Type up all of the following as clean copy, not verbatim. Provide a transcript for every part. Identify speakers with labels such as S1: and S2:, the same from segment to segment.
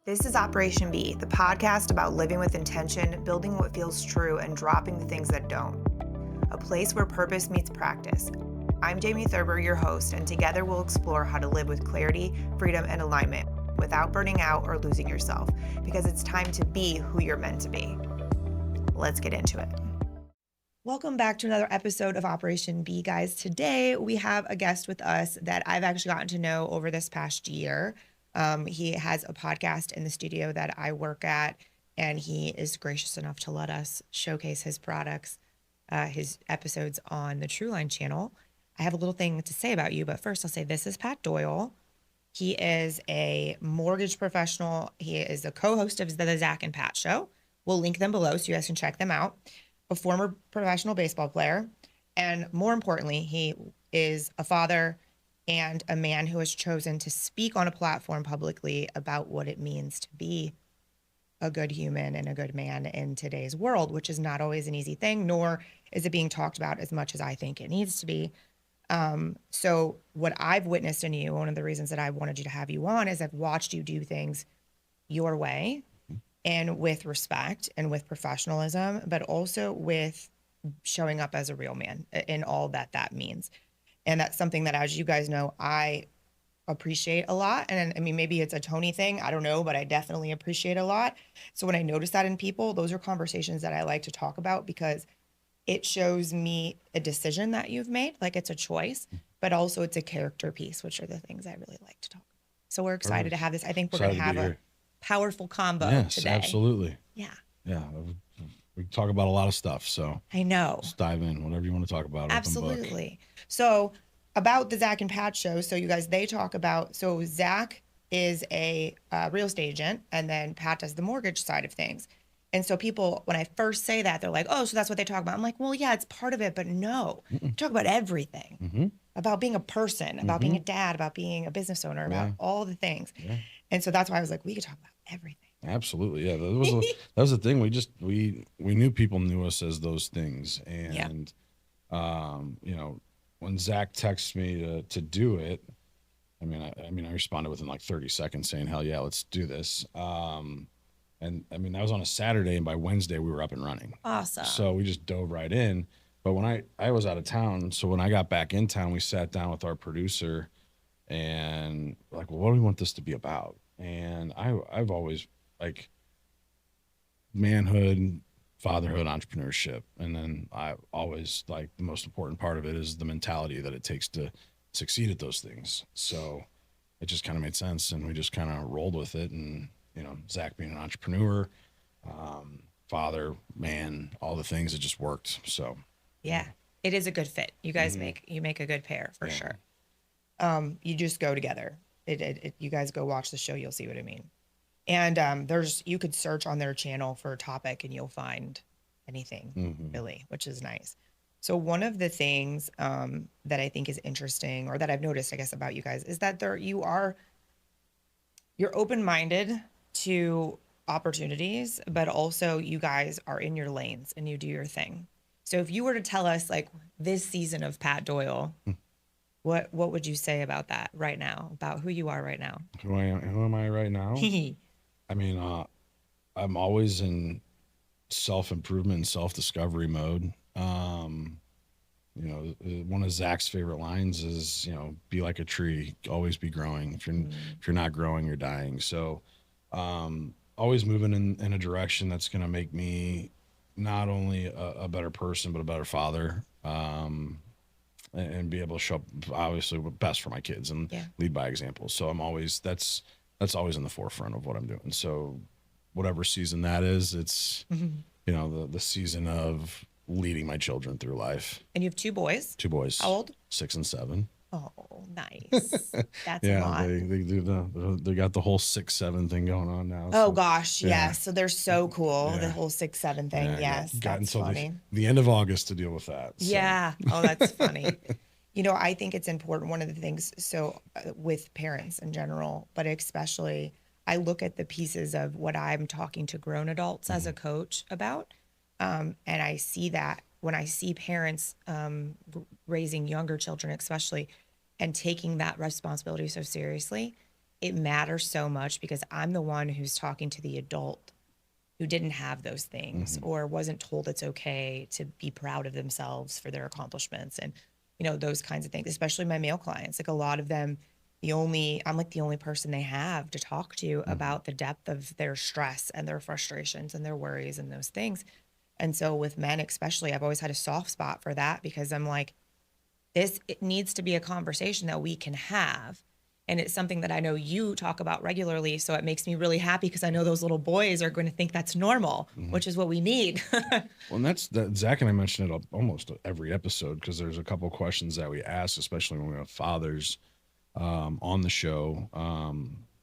S1: This is Operation B, the podcast about living with intention, building what feels true, and dropping the things that don't. A place where purpose meets practice. I'm Jamie Thurber, your host, and together we'll explore how to live with clarity, freedom, and alignment without burning out or losing yourself, because it's time to be who you're meant to be. Let's get into it. Welcome back to another episode of Operation B, guys. Today we have a guest with us that I've actually gotten to know over this past year. He has a podcast in the studio that I work at, and he is gracious enough to let us showcase his products, his episodes on the Trueline channel. I have a little thing to say about you, but first I'll say this is Pat Doyle. He is a mortgage professional. He is a co-host of the Zach and Pat Show. We'll link them below so you guys can check them out. A former professional baseball player, and more importantly, he is a father and a man who has chosen to speak on a platform publicly about what it means to be a good human and a good man in today's world, which is not always an easy thing, nor is it being talked about as much as I think it needs to be. So what I've witnessed in you, one of the reasons that I wanted you to have you on is I've watched you do things your way and with respect and with professionalism, but also with showing up as a real man in all that that means. And that's something that, as you guys know, I appreciate a lot. And I mean, maybe it's a Tony thing, I don't know, but I definitely appreciate a lot. So when I notice that in people, those are conversations that I like to talk about because it shows me a decision that you've made, like it's a choice, but also it's a character piece, which are the things I really like to talk about. So we're excited to have this. I think we're going to have a powerful combo today.
S2: Absolutely.
S1: Yeah.
S2: Yeah. We can talk about a lot of stuff. So
S1: I know.
S2: Let's dive in. Whatever you want to talk about.
S1: Absolutely. So about the Zach and Pat show. So you guys, they talk about, so Zach is a real estate agent and then Pat does the mortgage side of things. And so people, when I first say that, they're like, oh, so that's what they talk about. I'm like, well, yeah, it's part of it, but no, talk about everything, about being a person, about being a dad, about being a business owner, about all the things. Yeah. And so that's why I was like, we could talk about everything.
S2: Absolutely. Yeah. That was the thing. We knew people knew us as those things. And, you know, when Zach texts me to do it, I responded within like 30 seconds saying, hell yeah, let's do this. And I mean, that was on a Saturday, and by Wednesday we were up and running.
S1: Awesome.
S2: So we just dove right in. But when I was out of town, so when I got back in town, we sat down with our producer and like, well, what do we want this to be about? And I've always like manhood, fatherhood, entrepreneurship. And then I always like the most important part of it is the mentality that it takes to succeed at those things. So it just kind of made sense, and we just kind of rolled with it. And you know, Zach being an entrepreneur, father, man, all the things, it just worked. So
S1: yeah, it is a good fit. You guys make a good pair for sure. You just go together. You guys go watch the show, you'll see what I mean. And you could search on their channel for a topic and you'll find anything really, which is nice. So one of the things that I think is interesting, or that I've noticed, I guess, about you guys is that you're open-minded to opportunities, but also you guys are in your lanes and you do your thing. So if you were to tell us like this season of Pat Doyle, what would you say about that right now, about who you are right now?
S2: Who am I right now? I mean, I'm always in self-improvement and self-discovery mode. You know, one of Zach's favorite lines is, you know, be like a tree, always be growing. If you're not growing, you're dying. So, always moving in a direction that's going to make me not only a better person, but a better father, and be able to show up obviously best for my kids and lead by example. So that's always in the forefront of what I'm doing. So whatever season that is, it's, you know, the season of leading my children through life.
S1: And you have two boys?
S2: Two boys.
S1: How old?
S2: 6 and 7.
S1: Oh, nice. That's a lot.
S2: They got the whole 6-7 thing going on now.
S1: Oh gosh, yes. So they're so cool. The whole 6-7 thing. Yes,
S2: got
S1: that's
S2: until
S1: funny.
S2: The end of August to deal with that. So.
S1: Yeah. Oh, that's funny. You know, I think it's important. One of the things, with parents in general, but especially, I look at the pieces of what I'm talking to grown adults as a coach about, and I see that when I see parents raising younger children, especially, and taking that responsibility so seriously, it matters so much because I'm the one who's talking to the adult who didn't have those things or wasn't told it's okay to be proud of themselves for their accomplishments and, those kinds of things, especially my male clients. Like a lot of them, I'm like the only person they have to talk to about the depth of their stress and their frustrations and their worries and those things. And so with men, especially, I've always had a soft spot for that because I'm like, it needs to be a conversation that we can have. And it's something that I know you talk about regularly. So it makes me really happy because I know those little boys are going to think that's normal, which is what we need.
S2: Well, and that's that. Zach and I mention it almost every episode because there's a couple of questions that we ask, especially when we have fathers on the show.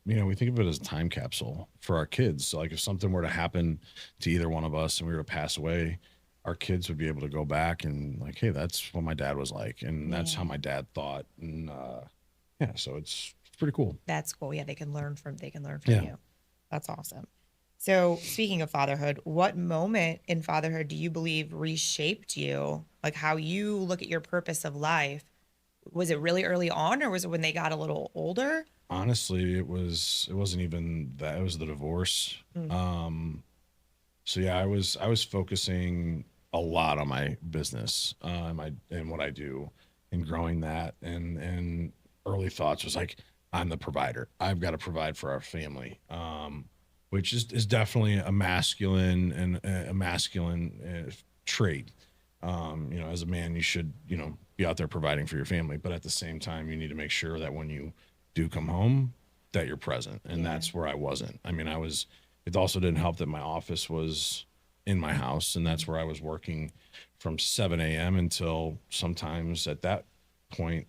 S2: We think of it as a time capsule for our kids. So like if something were to happen to either one of us and we were to pass away, our kids would be able to go back and like, hey, that's what my dad was like. And that's how my dad thought. And so it's pretty cool.
S1: That's cool. Yeah, they can learn from you. That's awesome. So speaking of fatherhood, what moment in fatherhood do you believe reshaped you? Like how you look at your purpose of life? Was it really early on or was it when they got a little older?
S2: Honestly, it wasn't even that. It was the divorce. So yeah, I was focusing a lot on my business, and what I do and growing that and early thoughts was like, I'm the provider. I've got to provide for our family, which is definitely a masculine trait. As a man, you should, be out there providing for your family, but at the same time, you need to make sure that when you do come home, that you're present. And that's where I wasn't. I mean, it also didn't help that my office was in my house, and that's where I was working from 7 a.m. until sometimes at that point,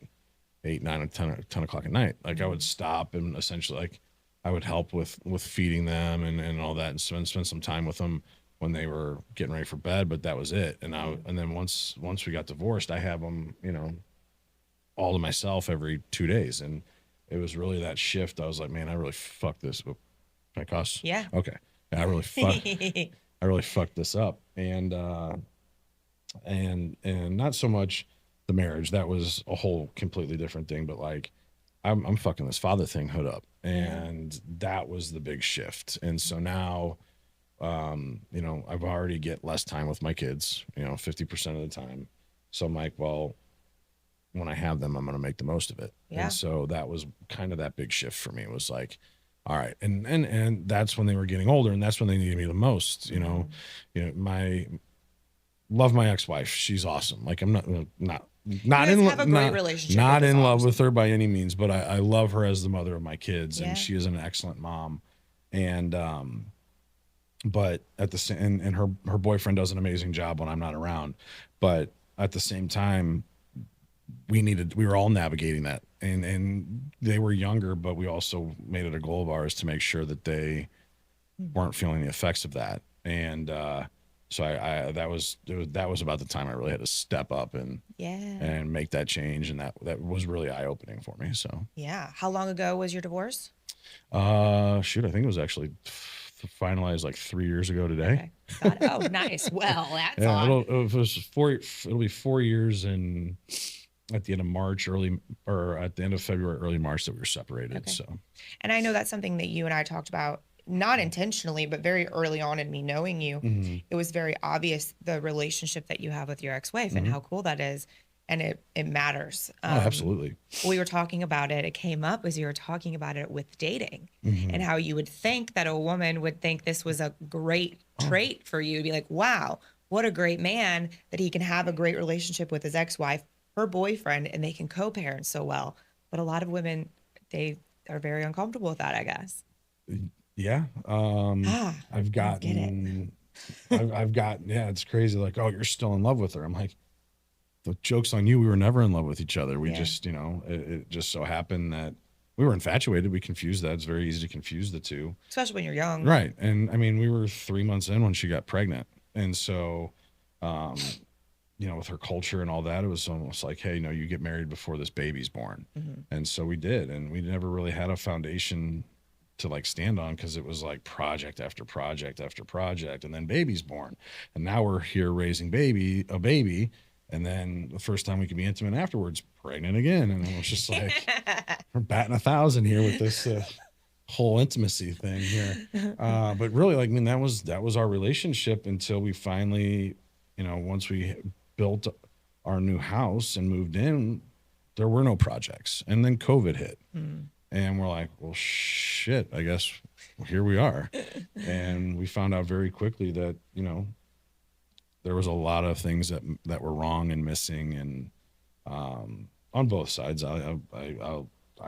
S2: 8, 9, or 10 o'clock at night. Like I would stop and essentially like I would help with feeding them and all that and spend some time with them when they were getting ready for bed, but that was it. And and then once we got divorced, I have them, all to myself every 2 days. And it was really that shift. I was like, man, I really fucked this. Can I cuss?
S1: Yeah.
S2: Okay. I really fucked this up. And not so much the marriage. That was a whole completely different thing. But like, I'm fucking this fatherhood up. And that was the big shift. And so now, I've already get less time with my kids, 50% of the time. So I'm like, well, when I have them, I'm going to make the most of it. Yeah. And so that was kind of that big shift for me. It was like, all right. And that's when they were getting older and that's when they needed me the most, love my ex-wife. She's awesome. Like I'm not in love with her by any means, but I love her as the mother of my kids and she is an excellent mom. And, but at the same, and her boyfriend does an amazing job when I'm not around, but at the same time, we were all navigating that and they were younger, but we also made it a goal of ours to make sure that they weren't feeling the effects of that. And, so that was about the time I really had to step up and make that change. And that was really eye opening for me. So,
S1: yeah. How long ago was your divorce?
S2: I think it was actually finalized like 3 years ago today.
S1: Okay. Oh, nice. Well, that's
S2: it'll be 4 years and at the end of March, at the end of February, early March that we were separated. Okay. So,
S1: and I know that's something that you and I talked about, not intentionally, but very early on in me knowing you, it was very obvious the relationship that you have with your ex-wife and how cool that is. And it matters.
S2: Absolutely.
S1: We were talking about it. It came up as you were talking about it with dating and how you would think that a woman would think this was a great trait for you to be like, wow, what a great man that he can have a great relationship with his ex-wife, her boyfriend, and they can co-parent so well. But a lot of women, they are very uncomfortable with that, I guess.
S2: Yeah. I've gotten, it's crazy. Like, oh, you're still in love with her. I'm like, the joke's on you. We were never in love with each other. We just, it just so happened that we were infatuated. We confused that. It's very easy to confuse the two.
S1: Especially when you're young.
S2: Right. And I mean, we were 3 months in when she got pregnant. And so, with her culture and all that, it was almost like, hey, you get married before this baby's born. And so we did. And we never really had a foundation to like stand on because it was like project after project after project. And then baby's born. And now we're here raising a baby. And then the first time we could be intimate afterwards, pregnant again. And it was just like, we're batting 1,000 here with this whole intimacy thing here. But really, like, I mean, that was our relationship until we finally, once we built our new house and moved in, there were no projects. And then COVID hit. And we're like, well, shit, I guess here we are. And we found out very quickly that, there was a lot of things that were wrong and missing, and on both sides. I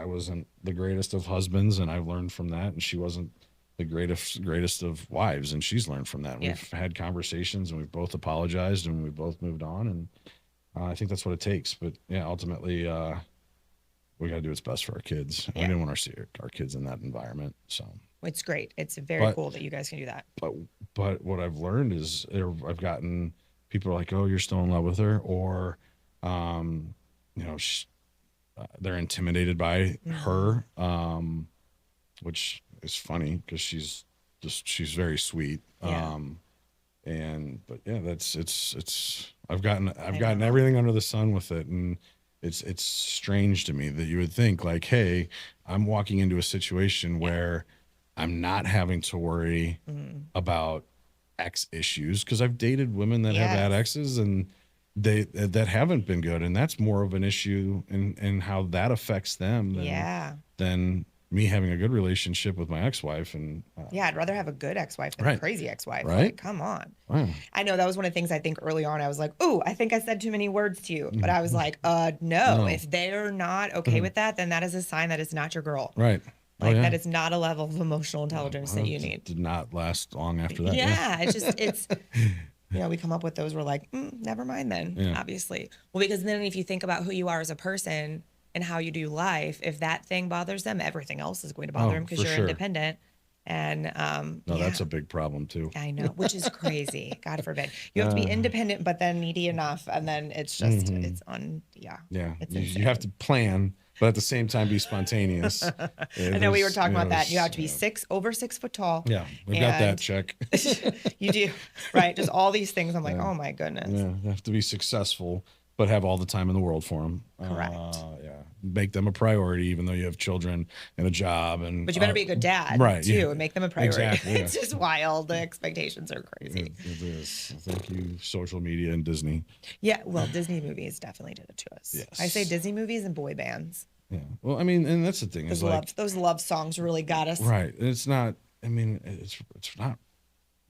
S2: wasn't the greatest of husbands, and I learned from that, and she wasn't the greatest of wives, and she's learned from that. Yeah. We've had conversations, and we've both apologized, and we both moved on, and I think that's what it takes. But yeah, ultimately, we got to do what's best for our kids. Yeah. We didn't want our kids in that environment, so.
S1: It's great. It's very cool that you guys can do that.
S2: But what I've learned is I've gotten people are like, oh, you're still in love with her, or, they're intimidated by her, which is funny because she's very sweet. Yeah. But yeah, I've gotten everything under the sun with it. And it's strange to me that you would think like, hey, I'm walking into a situation where I'm not having to worry about ex issues, because I've dated women that have had exes and that haven't been good, and that's more of an issue in how that affects them than me having a good relationship with my ex-wife. And
S1: I'd rather have a good ex-wife than a crazy ex-wife.
S2: Right?
S1: Like, come on. Wow. I know that was one of the things I think early on I was like, oh, I think I said too many words to you, but I was like, no. If they're not okay with that, then that is a sign that it's not your girl.
S2: Right.
S1: Like that is not a level of emotional intelligence that you need.
S2: Did not last long after that.
S1: Yeah. It's we come up with those. We're like, never mind then, obviously. Well, because then if you think about who you are as a person and how you do life, if that thing bothers them, everything else is going to bother them because you're independent. And
S2: that's a big problem too.
S1: I know, which is crazy. God forbid. You have to be independent, but then needy enough. And then it's just,
S2: Yeah. You have to plan, but at the same time be spontaneous.
S1: I know we were talking about that. You have to be over 6 foot tall.
S2: Yeah, we got that check.
S1: You do, right? Just all these things. I'm like, oh my goodness.
S2: Yeah, you have to be successful, but have all the time in the world for them.
S1: Correct.
S2: Make them a priority, even though you have children and a job.
S1: But you better be a good dad, too, and make them a priority. Exactly, It's just wild. The expectations are crazy.
S2: It is. Thank you, social media and Disney.
S1: Yeah, well, Disney movies definitely did it to us. Yes. I say Disney movies and boy bands.
S2: Yeah. Well, I mean, and that's the thing.
S1: Those love songs really got us.
S2: Right. It's not, I mean, it's not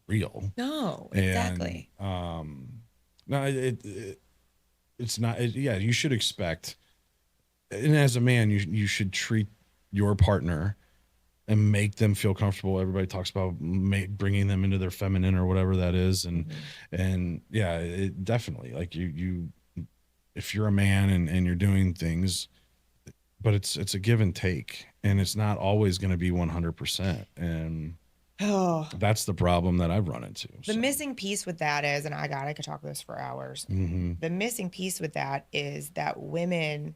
S2: real.
S1: No, exactly.
S2: And, no, it's not. You should expect, and as a man, you should treat your partner and make them feel comfortable. Everybody talks about bringing them into their feminine or whatever that is, and it definitely, like you, if you're a man and you're doing things, but it's a give and take, and it's not always going to be 100%, and. Oh, that's the problem that I've run into.
S1: The missing piece with that is, and I could talk this for hours. The missing piece with that is that women,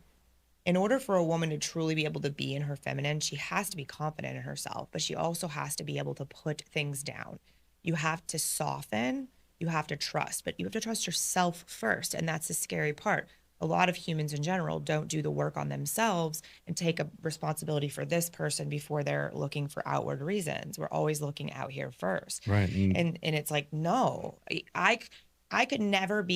S1: in order for a woman to truly be able to be in her feminine, she has to be confident in herself, but she also has to be able to put things down. You have to soften, you have to trust, but you have to trust yourself first. And that's the scary part. A lot of humans in general don't do the work on themselves and take a responsibility for this person before they're looking for outward reasons. We're always looking out here first.
S2: Right.
S1: And it's like, no, I could never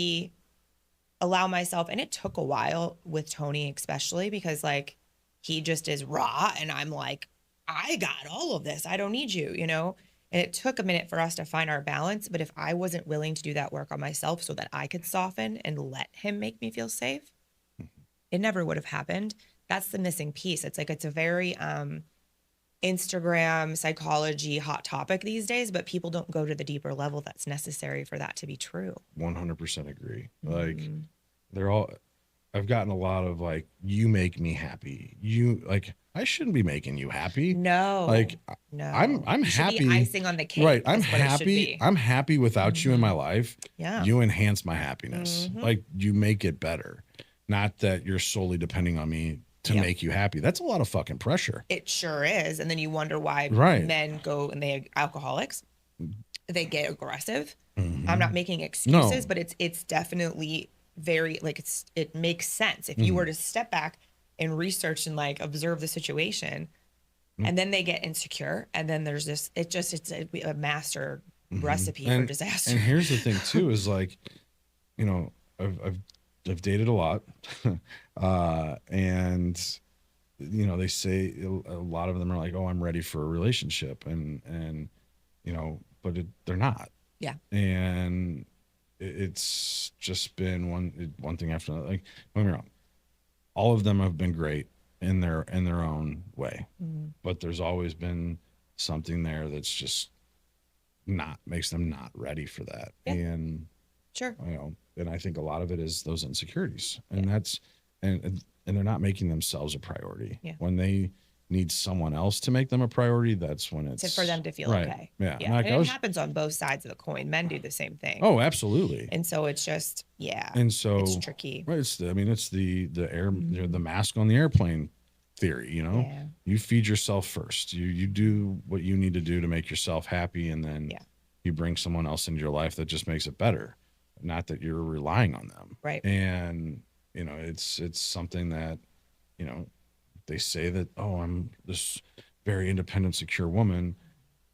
S1: allow myself. And it took a while with Tony, especially because like, he just is raw. And I'm like, I got all of this. I don't need you, And it took a minute for us to find our balance. But if I wasn't willing to do that work on myself so that I could soften and let him make me feel safe, it never would have happened. That's the missing piece. It's like, it's a very Instagram psychology hot topic these days, but people don't go to the deeper level that's necessary for that to be true.
S2: 100% agree. Like I've gotten a lot of like, you make me happy. I shouldn't be making you happy.
S1: No.
S2: No. I'm happy.
S1: Be icing on the cake.
S2: Right. I'm happy. I'm happy without you in my life.
S1: Yeah.
S2: You enhance my happiness. Like, you make it better. Not that you're solely depending on me to make you happy. That's a lot of fucking pressure.
S1: It sure is. And then you wonder why men go and they're alcoholics. They get aggressive. I'm not making excuses, but it's definitely very like it makes sense if you were to step back and research and like observe the situation, and then they get insecure, and then there's this. It's a master recipe for disaster.
S2: And here's the thing too is like, you know, I've dated a lot, and you know, they say a lot of them are like, oh, I'm ready for a relationship, and you know, but they're not.
S1: Yeah.
S2: And it's just been one thing after another. Like, don't get me wrong, all of them have been great in their own way, but there's always been something there that's just makes them not ready for that.
S1: Yeah.
S2: And
S1: sure,
S2: you know, and I think a lot of it is those insecurities, and that's and they're not making themselves a priority.
S1: Yeah.
S2: When they need someone else to make them a priority, that's when it's
S1: for them to feel
S2: right.
S1: okay.
S2: Yeah.
S1: Yeah.
S2: Like
S1: and it happens on both sides of the coin. Men do the same thing.
S2: Oh, absolutely.
S1: And so it's just,
S2: and so
S1: it's tricky.
S2: Right. It's the air, the mask on the airplane theory, you know.
S1: Yeah.
S2: You feed yourself first. You do what you need to do to make yourself happy, and then you bring someone else into your life that just makes it better. Not that you're relying on them.
S1: Right.
S2: And you know, it's something that, you know, they say that, oh, I'm this very independent, secure woman,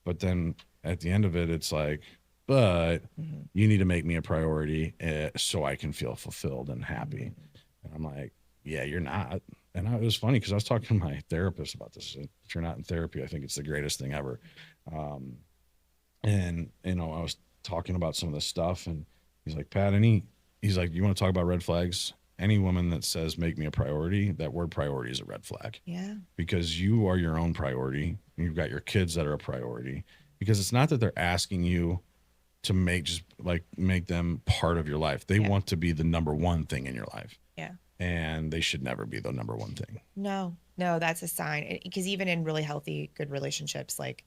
S2: but then at the end of it, it's like, but you need to make me a priority so I can feel fulfilled and happy. And I'm like, yeah, you're not. And it was funny because I was talking to my therapist about this. If you're not in therapy, I think it's the greatest thing ever. And you know, I was talking about some of this stuff, and he's like, Pat, he's like, you want to talk about red flags? Any woman that says make me a priority, that word priority is a red flag.
S1: Yeah.
S2: Because you are your own priority. You've got your kids that are a priority. Because it's not that they're asking you to make them part of your life. They want to be the number one thing in your life.
S1: Yeah.
S2: And they should never be the number one thing.
S1: No, that's a sign. Because even in really healthy, good relationships, like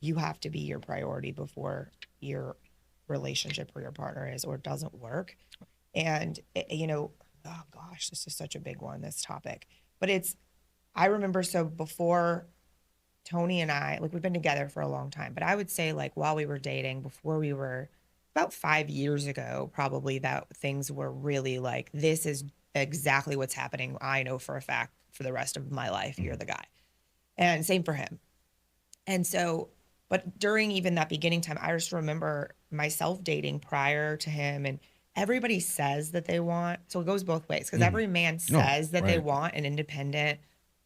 S1: you have to be your priority before your relationship or your partner is or doesn't work. And, you know, oh gosh, this is such a big one, this topic. But I remember, so before Tony and I, like we've been together for a long time, but I would say like while we were dating, before we were about 5 years ago, probably, that things were really like, this is exactly what's happening. I know for a fact for the rest of my life, you're the guy. And same for him. And so, but during even that beginning time, I just remember myself dating prior to him, and everybody says that they want, so it goes both ways, because every man says that they want an independent,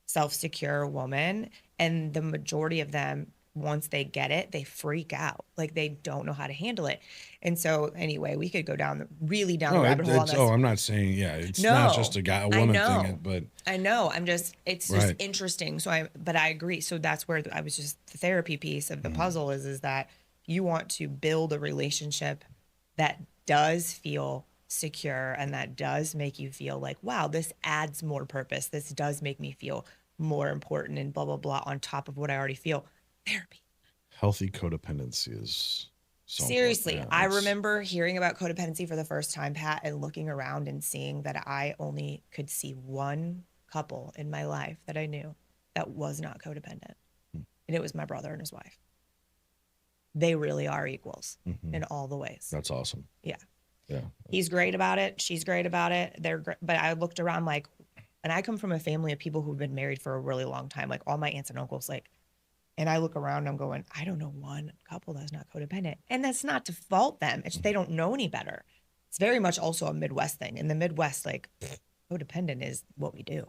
S1: self-secure woman, and the majority of them, once they get it, they freak out. Like they don't know how to handle it. And so anyway, we could go down the rabbit hole on this.
S2: Oh, I'm not saying, it's not just a woman thing, but
S1: I know. It's just interesting. So but I agree. So that's where I was just, the therapy piece of the puzzle is that you want to build a relationship that does feel secure and that does make you feel like, wow, this adds more purpose. This does make me feel more important and blah, blah, blah, on top of what I already feel. Therapy.
S2: Healthy codependency is so
S1: seriously. I remember hearing about codependency for the first time, Pat, and looking around and seeing that I only could see one couple in my life that I knew that was not codependent. And it was my brother and his wife. They really are equals in all the ways.
S2: That's awesome.
S1: Yeah.
S2: Yeah.
S1: He's great about it. She's great about it. They're great. But I looked around like, and I come from a family of people who've been married for a really long time. Like all my aunts and uncles, like, and I look around and I'm going, I don't know one couple that's not codependent. And that's not to fault them. It's they don't know any better. It's very much also a Midwest thing. In the Midwest, like codependent is what we do.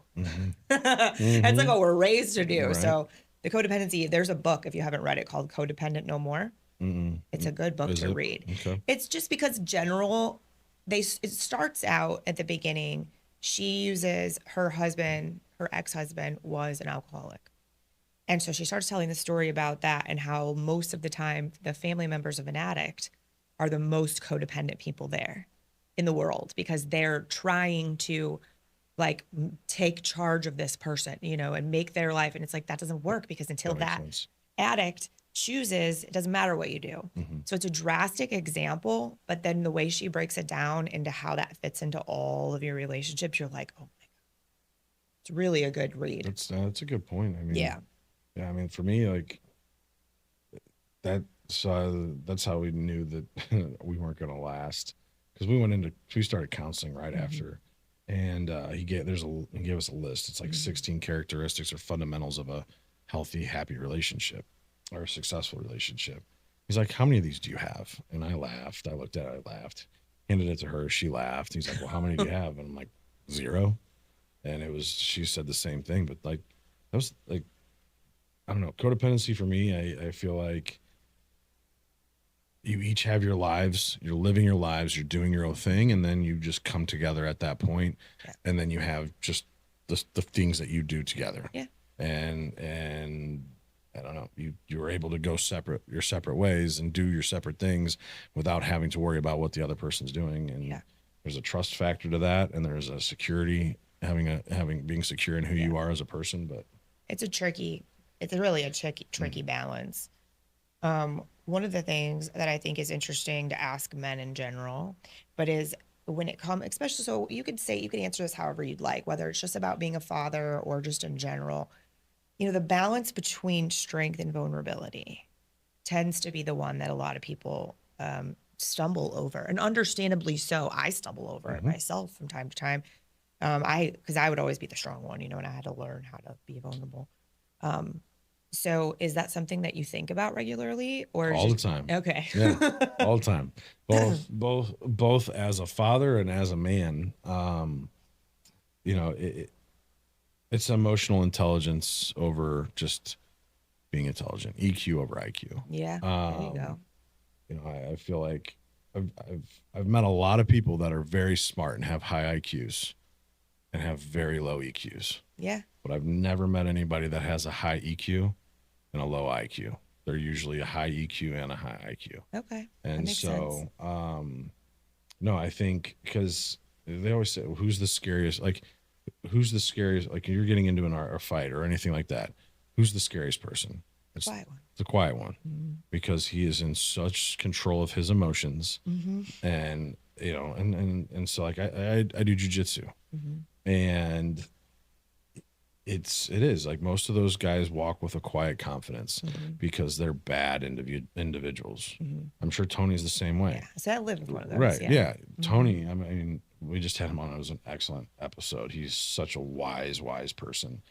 S1: It's like what we're raised to do. Right. So the codependency, there's a book, if you haven't read it, called Codependent No More. It's a good book to read. Okay. It's just because it starts out at the beginning. She uses her ex-husband was an alcoholic. And so she starts telling the story about that and how most of the time the family members of an addict are the most codependent people there in the world, because they're trying to like take charge of this person, you know, and make their life. And it's like, that doesn't work, because until that addict chooses, it doesn't matter what you do. So it's a drastic example, but then the way she breaks it down into how that fits into all of your relationships, you're like, oh my God, it's really a good read.
S2: That's a good point. I mean,
S1: yeah,
S2: I mean, for me, like that's how we knew that we weren't going to last. because we started counseling right after, and he gave us a list. It's like 16 characteristics or fundamentals of a healthy, happy relationship or a successful relationship. He's like, how many of these do you have? And I laughed. I looked at it, I laughed, handed it to her. She laughed. He's like, well, how many do you have? And I'm like, 0. And she said the same thing, but like, that was like, I don't know, codependency for me. I feel like you each have your lives, you're living your lives, you're doing your own thing. And then you just come together at that point, and then you have just the things that you do together.
S1: Yeah.
S2: And I don't know, you're able to go your separate ways and do your separate things without having to worry about what the other person's doing. And there's a trust factor to that, and there's a security, being secure in who you are as a person. But it's
S1: really a tricky balance. One of the things that I think is interesting to ask men in general, but is when it comes, especially, so you could answer this however you'd like, whether it's just about being a father or just in general. The balance between strength and vulnerability tends to be the one that a lot of people stumble over, and understandably so. I stumble over it myself from time to time. Because I would always be the strong one, and I had to learn how to be vulnerable. So is that something that you think about regularly, or
S2: all the time?
S1: Okay.
S2: Yeah, all the time. Both as a father and as a man. It's emotional intelligence over just being intelligent. EQ over IQ.
S1: Yeah. There you go.
S2: I feel like I've met a lot of people that are very smart and have high IQs and have very low EQs.
S1: Yeah.
S2: But I've never met anybody that has a high EQ and a low IQ. They're usually a high EQ and a high IQ.
S1: Okay.
S2: And
S1: that makes sense.
S2: No, I think because they always say, who's the scariest? Like, you're getting into a fight or anything like that. Who's the scariest person?
S1: It's the quiet one.
S2: The quiet one, because he is in such control of his emotions. And, and so like I do jujitsu, and it is like most of those guys walk with a quiet confidence because they're bad individuals. I'm sure Tony's the same way.
S1: Yeah. So I live with one of those.
S2: Right. Yeah. Tony, I mean, we just had him on. It was an excellent episode. He's such a wise person.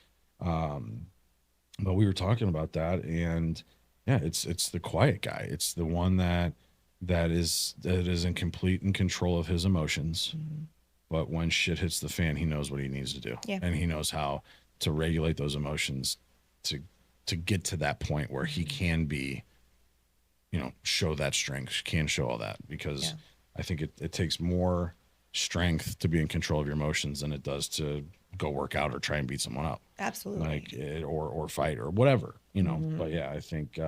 S2: But we were talking about that, and yeah, it's the quiet guy. It's the one that is in complete and control of his emotions. But when shit hits the fan, he knows what he needs to do.
S1: Yeah.
S2: And he knows how to regulate those emotions to get to that point where he can be, show that strength, can show all that, because I think it takes more strength to be in control of your emotions than it does to go work out or try and beat someone up.
S1: Absolutely.
S2: Or fight or whatever, But yeah, I think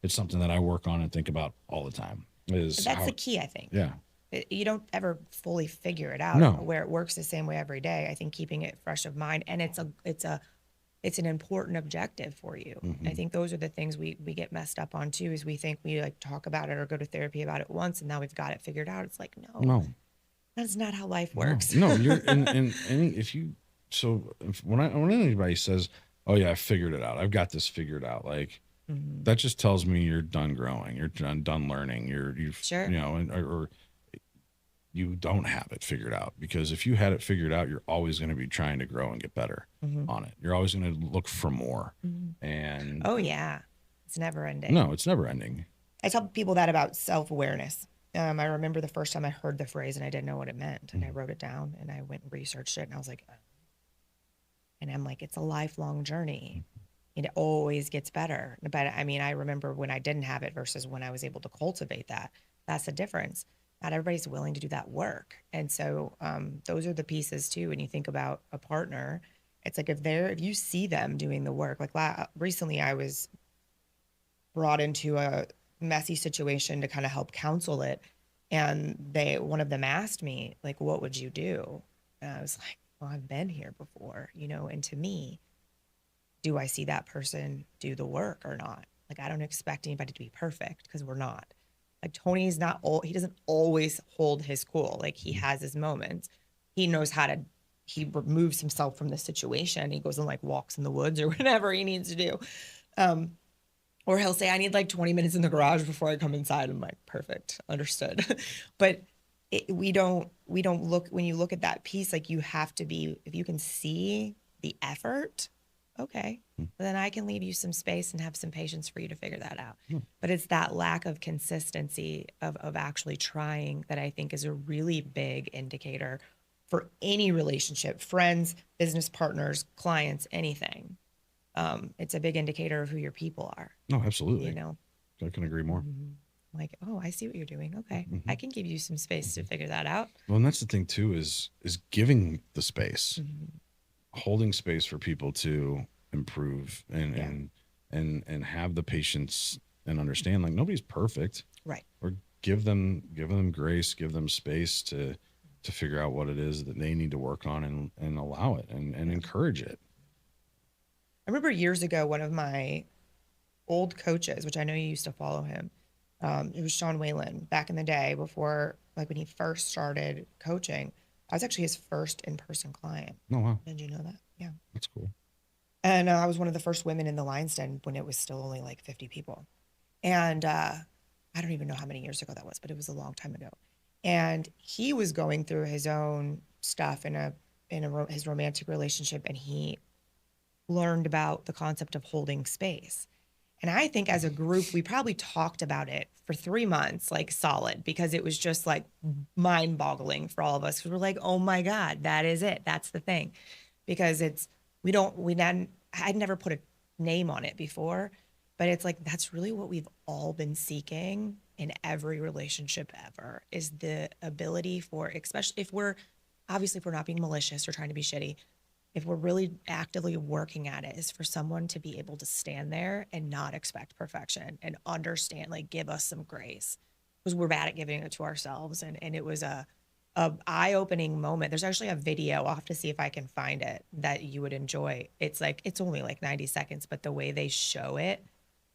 S2: it's something that I work on and think about all the time. That's
S1: the key, I think.
S2: Yeah.
S1: You don't ever fully figure it out.
S2: No.
S1: Where it works the same way every day. I think keeping it fresh of mind, and it's an important objective for you. I think those are the things we get messed up on too, is we think we like talk about it or go to therapy about it once and now we've got it figured out. It's like, no. That's not how life works.
S2: No, you're and when anybody says, "Oh yeah, I figured it out. I've got this figured out," like that just tells me you're done growing. You're done learning.
S1: Sure.
S2: Or you don't have it figured out, because if you had it figured out, you're always going to be trying to grow and get better on it. You're always going to look for more. And
S1: oh yeah, it's never ending.
S2: No, it's never ending.
S1: I tell people that about self-awareness. I remember the first time I heard the phrase and I didn't know what it meant, and I wrote it down and I went and researched it, and I was like, and I'm like, it's a lifelong journey. It always gets better. But I mean, I remember when I didn't have it versus when I was able to cultivate that. That's the difference. Not everybody's willing to do that work. And so those are the pieces too. When you think about a partner, it's like if you see them doing the work, like recently I was brought into a messy situation to kind of help counsel it. And one of them asked me, like, what would you do? And I was like, well, I've been here before, and to me, do I see that person do the work or not? Like, I don't expect anybody to be perfect, because we're not. Like, Tony's he doesn't always hold his cool. Like, he has his moments. He knows he removes himself from the situation. He goes and like walks in the woods or whatever he needs to do. Or he'll say, I need like 20 minutes in the garage before I come inside. I'm like, perfect, understood. But we don't look, when you look at that piece, like you have to be, if you can see the effort, okay, then I can leave you some space and have some patience for you to figure that out. But it's that lack of consistency of actually trying that I think is a really big indicator for any relationship, friends, business partners, clients, anything. It's a big indicator of who your people are.
S2: No, absolutely.
S1: You know,
S2: I can agree more.
S1: like, oh, I see what you're doing. Okay, I can give you some space to figure that out.
S2: Well, and that's the thing too, is giving the space, holding space for people to improve and have the patience and understand, like, nobody's perfect,
S1: right?
S2: Or give them grace, give them space to figure out what it is that they need to work on, and allow it, and encourage it.
S1: I remember years ago, one of my old coaches, which I know you used to follow him, it was Sean Whalen back in the day, before, like when he first started coaching. I was actually his first in-person client.
S2: Oh, wow.
S1: Did you know that? Yeah.
S2: That's cool.
S1: And I was one of the first women in the Lion's Den when it was still only like 50 people. And I don't even know how many years ago that was, but it was a long time ago. And he was going through his own stuff in his romantic relationship, and he learned about the concept of holding space. And I think as a group, we probably talked about it for 3 months, like solid, because it was just like mind boggling for all of us. Cause we're like, oh my God, that is it. That's the thing. Because I'd never put a name on it before, but it's like, that's really what we've all been seeking in every relationship ever, is the ability for, especially if we're not being malicious or trying to be shitty, if we're really actively working at it, is for someone to be able to stand there and not expect perfection and understand, like, give us some grace, because we're bad at giving it to ourselves. And it was a eye-opening moment. There's actually a video, I'll have to see if I can find it, that you would enjoy. It's only like 90 seconds, but the way they show it,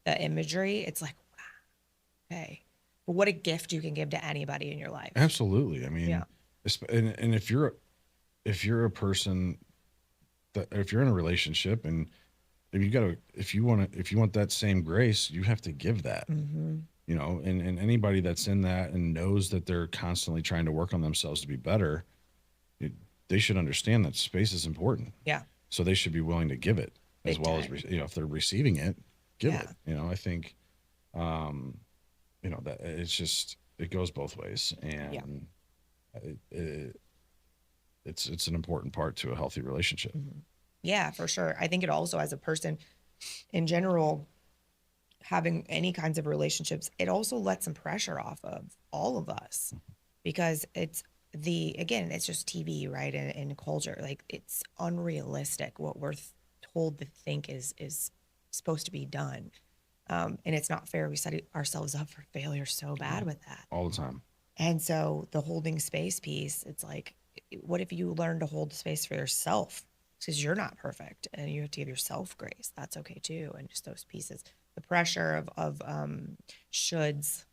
S1: the imagery, it's like, wow, okay. But what a gift you can give to anybody in your life.
S2: Absolutely. I mean, and if you're a person that, if you're in a relationship, and if you want that same grace, you have to give that. You know, and anybody that's in that and knows that they're constantly trying to work on themselves to be better, they should understand that space is important.
S1: Yeah.
S2: So they should be willing to give it, as well as, if they're receiving it, give it. You know, I think, that it goes both ways, and it's an important part to a healthy relationship.
S1: Yeah, for sure. I think it also, as a person in general, having any kinds of relationships, it also lets some pressure off of all of us, because it's just TV, right? And culture, like, it's unrealistic what we're told to think is supposed to be done. And it's not fair. We set ourselves up for failure so bad with that.
S2: All the time.
S1: And so the holding space piece, it's like, what if you learn to hold space for yourself? Because you're not perfect, and you have to give yourself grace. That's okay too. And just those pieces, the pressure of shoulds,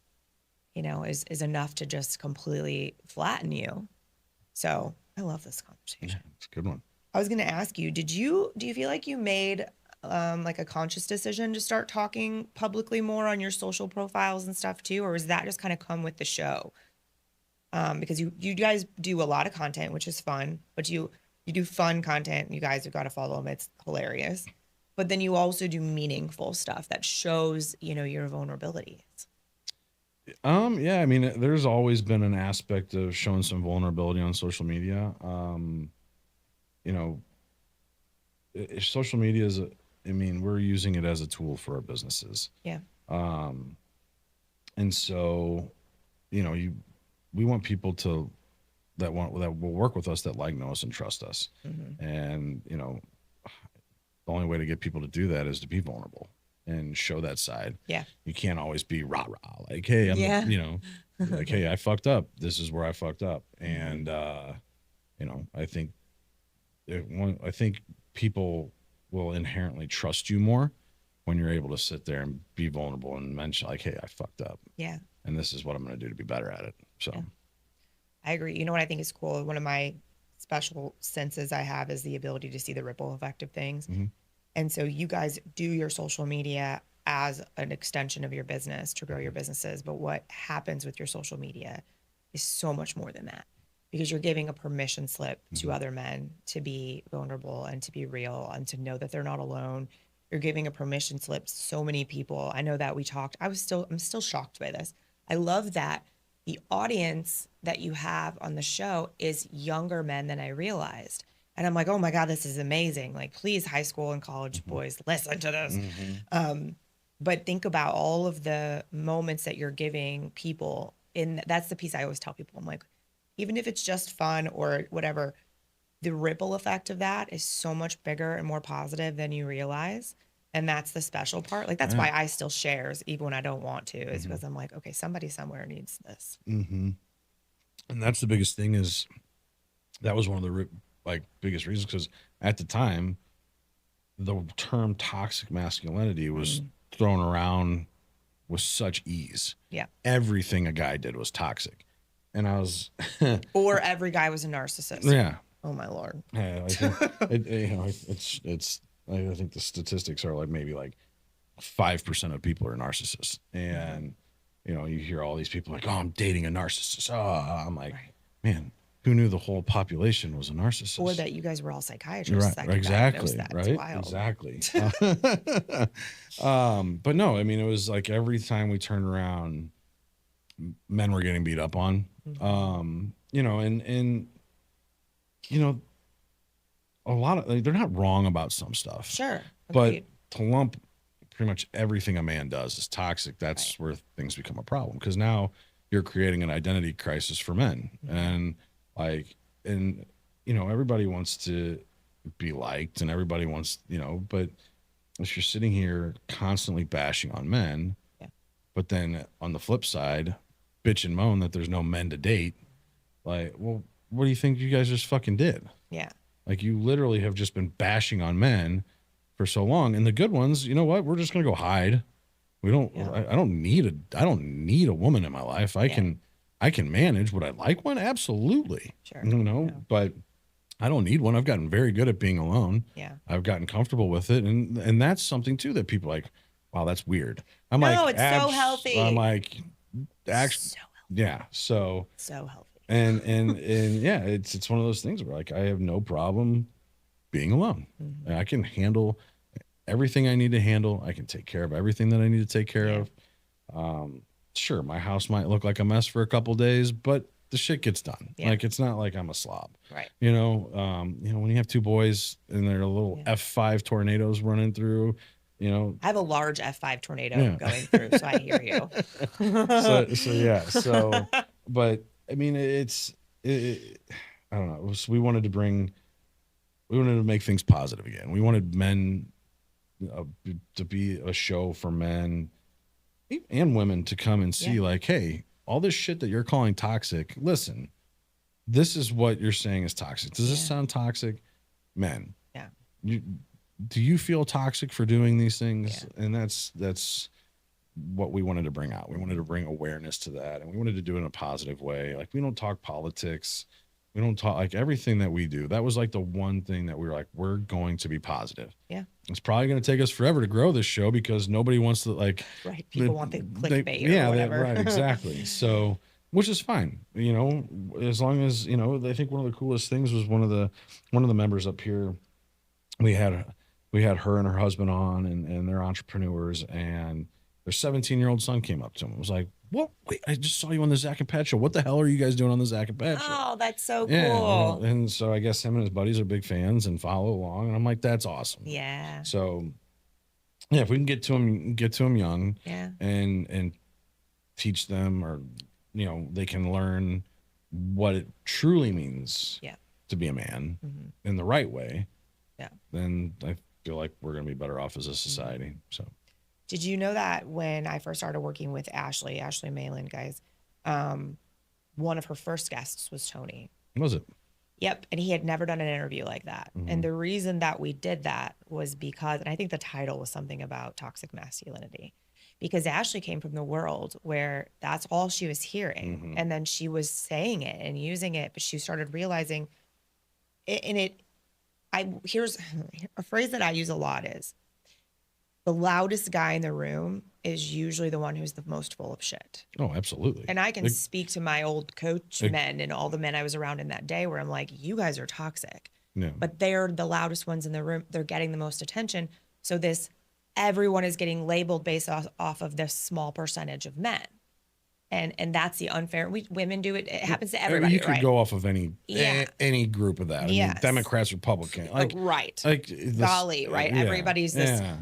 S1: is enough to just completely flatten you. So I love this conversation.
S2: Yeah, it's a good one.
S1: I was going to ask you, do you feel like you made like a conscious decision to start talking publicly more on your social profiles and stuff too? Or is that just kind of come with the show? Because you guys do a lot of content, which is fun, but you do fun content. You guys have got to follow them. It's hilarious. But then you also do meaningful stuff that shows, your vulnerabilities.
S2: Yeah, I mean, there's always been an aspect of showing some vulnerability on social media. Social media we're using it as a tool for our businesses.
S1: Yeah.
S2: And so, we want people that will work with us, that know us and trust us. And, the only way to get people to do that is to be vulnerable and show that side.
S1: Yeah.
S2: You can't always be rah, like, hey, like, hey, I fucked up. This is where I fucked up. And, I think people will inherently trust you more when you're able to sit there and be vulnerable and mention, like, hey, I fucked up.
S1: Yeah.
S2: And this is what I'm going to do to be better at it. So
S1: I agree. You know what I think is cool? One of my special senses I have is the ability to see the ripple effect of things. And so you guys do your social media as an extension of your business to grow your businesses. But what happens with your social media is so much more than that, because you're giving a permission slip to other men to be vulnerable and to be real and to know that they're not alone. You're giving a permission slip to so many people. I know that we talked, I'm still shocked by this. I love that the audience that you have on the show is younger men than I realized. And I'm like, oh my God, this is amazing. Like, please, high school and college boys, listen to this. But think about all of the moments that you're giving people. That's the piece I always tell people. I'm like, even if it's just fun or whatever, the ripple effect of that is so much bigger and more positive than you realize. And that's the special part. Like, that's why I still shares even when I don't want to, is because I'm like, okay, somebody somewhere needs this.
S2: And that's the biggest thing, is that was one of the biggest reasons, because at the time the term toxic masculinity was thrown around with such ease.
S1: Yeah.
S2: Everything a guy did was toxic. And I was
S1: or every guy was a narcissist.
S2: Yeah.
S1: Oh my Lord.
S2: Yeah, I think I think the statistics are like maybe like 5% of people are narcissists. And you hear all these people like, oh, I'm dating a narcissist. Oh, I'm like, man, who knew the whole population was a narcissist?
S1: Or that you guys were all psychiatrists.
S2: Right, exactly.
S1: That.
S2: Right,
S1: wild.
S2: exactly. But no, I mean, it was like every time we turned around, men were getting beat up on. And a lot of, they're not wrong about some stuff.
S1: Sure.
S2: But to lump pretty much everything a man does is toxic, that's where things become a problem, because now you're creating an identity crisis for men. And everybody wants to be liked, and everybody wants, but if you're sitting here constantly bashing on men, but then on the flip side, bitch and moan that there's no men to date, like, well, what do you think you guys just fucking did?
S1: Yeah.
S2: Like, you literally have just been bashing on men for so long, and the good ones, you know what? We're just gonna go hide. We don't. Yeah. I don't need a woman in my life. I can manage. Would I like one? Absolutely.
S1: Sure.
S2: But I don't need one. I've gotten very good at being alone.
S1: Yeah.
S2: I've gotten comfortable with it, and that's something too that people are like, wow, that's weird. I'm like,
S1: no, it's so healthy.
S2: I'm like, actually,
S1: so healthy.
S2: Yeah. So
S1: healthy.
S2: And yeah, it's one of those things where, like, I have no problem being alone. I can handle everything I need to handle. I can take care of everything that I need to take care of. Sure, my house might look like a mess for a couple days, but the shit gets done. Yeah. Like, it's not like I'm a slob.
S1: Right.
S2: When you have two boys and they're little F5 tornadoes running through,
S1: I have a large F5 tornado going through, so I hear you.
S2: So but I mean, I don't know. We wanted to make things positive again. We wanted men to be a show for men and women to come and see, like, hey, all this shit that you're calling toxic, listen, this is what you're saying is toxic. Does this sound toxic? Men.
S1: Yeah.
S2: Do you feel toxic for doing these things? Yeah. And that's what we wanted to bring out. We wanted to bring awareness to that, and we wanted to do it in a positive way. Like, we don't talk politics. We don't talk, like, everything that we do. That was like the one thing that we were like, we're going to be positive.
S1: Yeah.
S2: It's probably going to take us forever to grow this show, because nobody wants to, like,
S1: right. People want the clickbait or whatever.
S2: Right. Exactly. So, which is fine. As long as, I think one of the coolest things was one of the members up here, we had her and her husband on, and they're entrepreneurs, and their 17-year-old son came up to him and was like, what? Wait, I just saw you on the Zach and Pat show. What the hell are you guys doing on the Zach and Pat show?
S1: Oh, that's so
S2: cool.
S1: Cool.
S2: And so I guess him and his buddies are big fans and follow along. And I'm like, that's awesome.
S1: Yeah.
S2: So yeah, if we can get to them young, and teach them, or, they can learn what it truly means to be a man in the right way. Yeah. Then I feel like we're going to be better off as a society. So.
S1: Did you know that when I first started working with Ashley Malin, guys, one of her first guests was Tony.
S2: Was it?
S1: Yep. And he had never done an interview like that. And the reason that we did that was because, and I think the title was something about toxic masculinity, because Ashley came from the world where that's all she was hearing. And then she was saying it and using it, but she started realizing here's a phrase that I use a lot is, the loudest guy in the room is usually the one who's the most full of shit.
S2: Oh, absolutely.
S1: And I can speak to my old coach men and all the men I was around in that day where I'm like, you guys are toxic.
S2: Yeah.
S1: But they're the loudest ones in the room. They're getting the most attention. So everyone is getting labeled based off of this small percentage of men. And that's the unfair. Women do it. It happens to everybody.
S2: You could go off of any group of that.
S1: Yes.
S2: I mean, Democrats, Republicans,
S1: right.
S2: Golly,
S1: right.
S2: Yeah.
S1: Everybody's this. Yeah.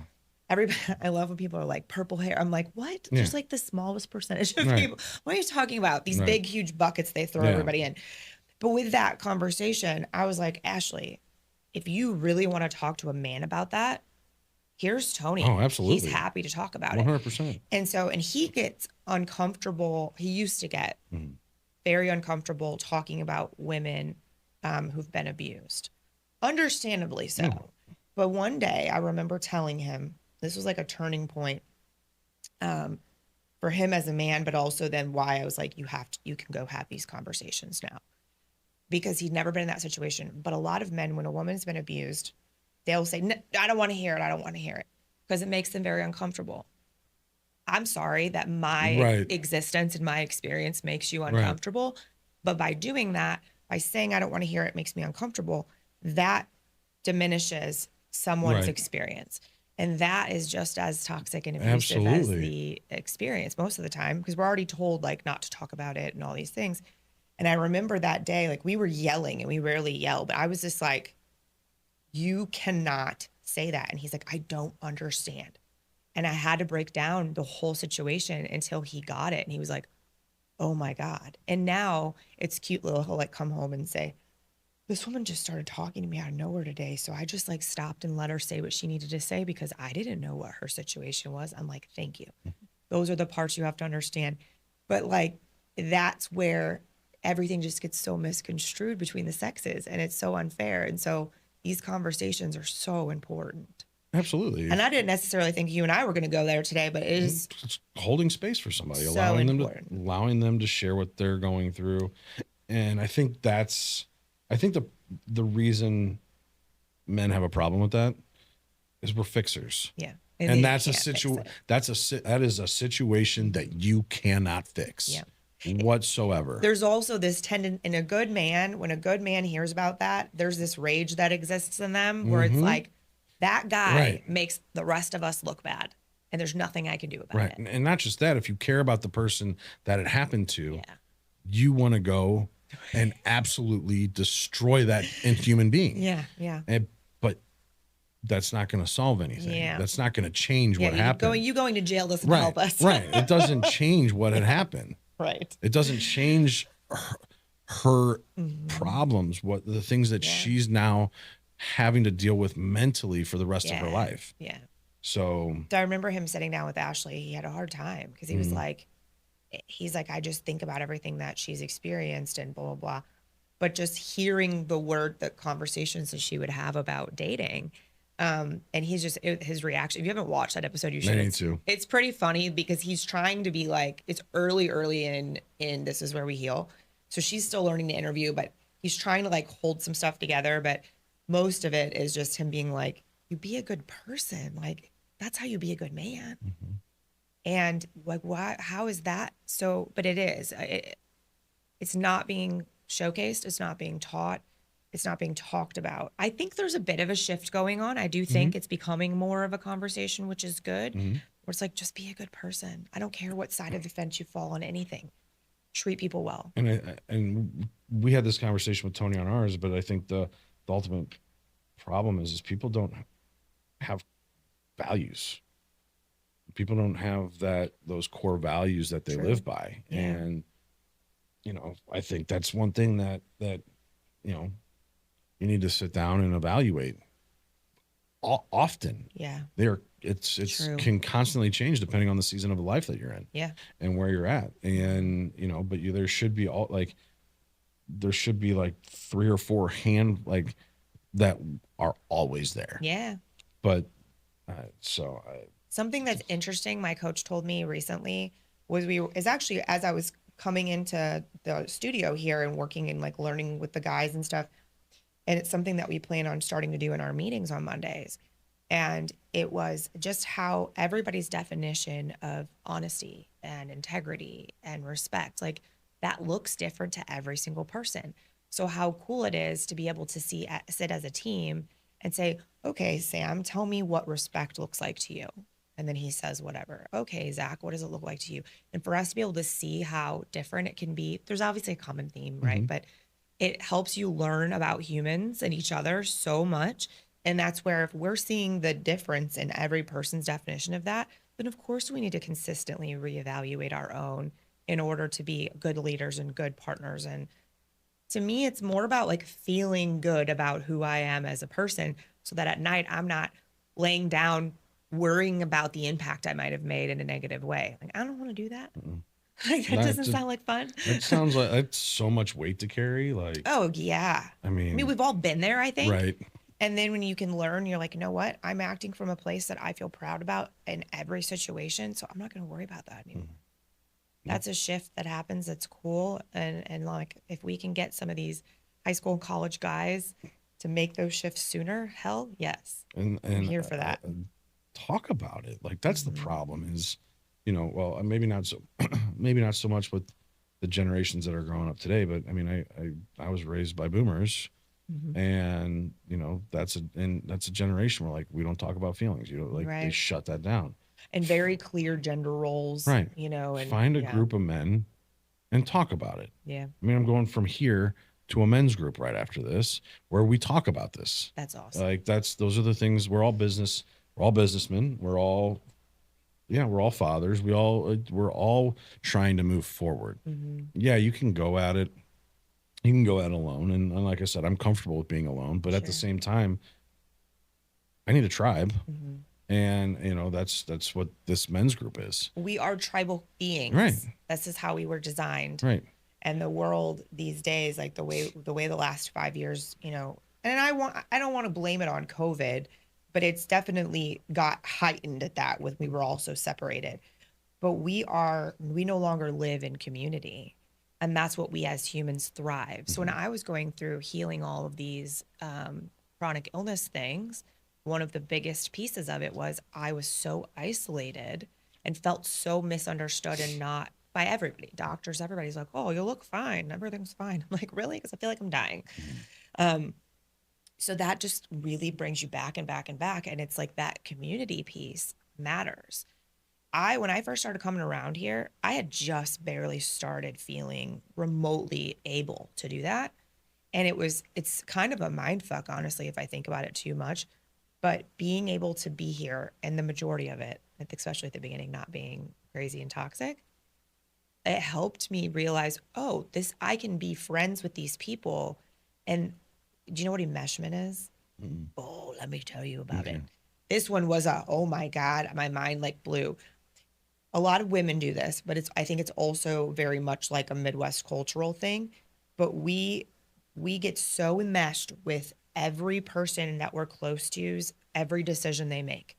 S1: Everybody. I love when people are like purple hair. I'm like, what? Yeah. There's like the smallest percentage of people. What are you talking about? These big, huge buckets they throw everybody in. But with that conversation, I was like, Ashley, if you really want to talk to a man about that, here's Tony.
S2: Oh, absolutely.
S1: He's happy to talk about
S2: 100%.
S1: it. And he gets uncomfortable. He used to get very uncomfortable talking about women who've been abused. Understandably so. Mm. But one day I remember telling him, this was like a turning point for him as a man, but also then why I was like, you can go have these conversations now. Because he'd never been in that situation. But a lot of men, when a woman's been abused, they'll say, no, I don't want to hear it. I don't want to hear it. Because it makes them very uncomfortable. I'm sorry that my existence and my experience makes you uncomfortable. Right. But by doing that, by saying I don't want to hear it makes me uncomfortable, that diminishes someone's experience. And that is just as toxic and abusive as the experience most of the time. Because we're already told like not to talk about it and all these things. And I remember that day, like we were yelling and we rarely yell, but I was just like, you cannot say that. And he's like, I don't understand. And I had to break down the whole situation until he got it. And he was like, oh my God. And now it's cute little, he'll like come home and say, this woman just started talking to me out of nowhere today. So I just like stopped and let her say what she needed to say because I didn't know what her situation was. I'm like, thank you. Those are the parts you have to understand. But like, that's where everything just gets so misconstrued between the sexes and it's so unfair. And so these conversations are so important.
S2: Absolutely.
S1: And I didn't necessarily think you and I were going to go there today, but it's
S2: holding space for somebody,
S1: so
S2: allowing them to share what they're going through. And I think the reason men have a problem with that is we're fixers.
S1: Yeah.
S2: And that is a situation that you cannot fix. Yeah. Whatsoever.
S1: There's also this tendency in a good man, when a good man hears about that, there's this rage that exists in them where it's like, that guy makes the rest of us look bad and there's nothing I can do about it.
S2: And not just that, if you care about the person that it happened to, you want to go and absolutely destroy that human being.
S1: Yeah.
S2: But that's not going to solve anything. Yeah. That's not going to change what happened.
S1: You going to jail doesn't help us.
S2: It doesn't change what had happened.
S1: Right.
S2: It doesn't change her problems, the things that she's now having to deal with mentally for the rest of her life.
S1: Yeah.
S2: So
S1: I remember him sitting down with Ashley. He had a hard time because he was like, I just think about everything that she's experienced and blah, blah, blah. But just hearing the conversations that she would have about dating. And his reaction, if you haven't watched that episode, you should.
S2: I need to.
S1: It's pretty funny because he's trying to be like, it's early in This Is Where We Heal. So she's still learning to interview, but he's trying to like hold some stuff together. But most of it is just him being like, you be a good person. Like, that's how you be a good man. Mm-hmm. And like, why, how is that? So, but it is, it's not being showcased. It's not being taught. It's not being talked about. I think there's a bit of a shift going on. I do think it's becoming more of a conversation, which is good. Where it's like, just be a good person. I don't care what side of the fence you fall on anything. Treat people well.
S2: And we had this conversation with Tony on ours, but I think the ultimate problem is people don't have values. People don't have those core values that they live by. Yeah. And, I think that's one thing that you need to sit down and evaluate often.
S1: Yeah.
S2: It's can constantly change depending on the season of life that you're in.
S1: Yeah.
S2: And where you're at. And, but there should be there should be like 3 or 4 that are always there.
S1: Yeah.
S2: But
S1: something that's interesting, my coach told me recently is actually as I was coming into the studio here and working and like learning with the guys and stuff. And it's something that we plan on starting to do in our meetings on Mondays. And it was just how everybody's definition of honesty and integrity and respect, like that looks different to every single person. So how cool it is to be able to sit as a team and say, okay, Sam, tell me what respect looks like to you. And then he says, whatever. Okay, Zach, what does it look like to you? And for us to be able to see how different it can be, there's obviously a common theme, right? But it helps you learn about humans and each other so much. And that's where if we're seeing the difference in every person's definition of that, then of course we need to consistently reevaluate our own in order to be good leaders and good partners. And to me, it's more about like feeling good about who I am as a person so that at night I'm not laying down worrying about the impact I might have made in a negative way. Like, I don't want to do that. Like, that doesn't sound like fun.
S2: It sounds like it's so much weight to carry. Like,
S1: oh, yeah.
S2: I mean,
S1: we've all been there, I think.
S2: Right.
S1: And then when you can learn, you're like, you know what? I'm acting from a place that I feel proud about in every situation. So I'm not going to worry about that anymore. That's a shift that happens. That's cool. And like, if we can get some of these high school and college guys to make those shifts sooner, hell yes. And I'm here for that.
S2: Talk about it. Like, that's the problem is, well, maybe not so much with the generations that are growing up today, but I mean, I was raised by boomers. And that's a generation where like we don't talk about feelings, like they shut that down,
S1: and very clear gender roles,
S2: right?
S1: And
S2: find a group of men and talk about it.
S1: Yeah.
S2: I mean, I'm going from here to a men's group right after this where we talk about this.
S1: That's awesome.
S2: Like those are the things. We're all businessmen. We're all fathers. We're all trying to move forward. Yeah, you can go at it. You can go out alone. And like I said, I'm comfortable with being alone, but at the same time, I need a tribe. And that's what this men's group is.
S1: We are tribal beings.
S2: Right.
S1: This is how we were designed.
S2: Right.
S1: And the world these days, like the way the last 5 years, and I don't want to blame it on COVID, but it's definitely got heightened at that when we were all so separated. But we no longer live in community. And that's what we as humans thrive. So when I was going through healing all of these chronic illness things, one of the biggest pieces of it was I was so isolated and felt so misunderstood and not by everybody. Doctors, everybody's like, oh, you look fine. Everything's fine. I'm like, really? Because I feel like I'm dying. So that just really brings you back and back and back. And it's like that community piece matters. When I first started coming around here, I had just barely started feeling remotely able to do that. And it's kind of a mind fuck, honestly, if I think about it too much. But being able to be here and the majority of it, especially at the beginning, not being crazy and toxic, it helped me realize, I can be friends with these people. And do you know what enmeshment is? Oh, let me tell you about it. This one was oh my God, my mind like blew. A lot of women do this, but I think it's also very much like a Midwest cultural thing. But we get so enmeshed with every person that we're close to's every decision they make.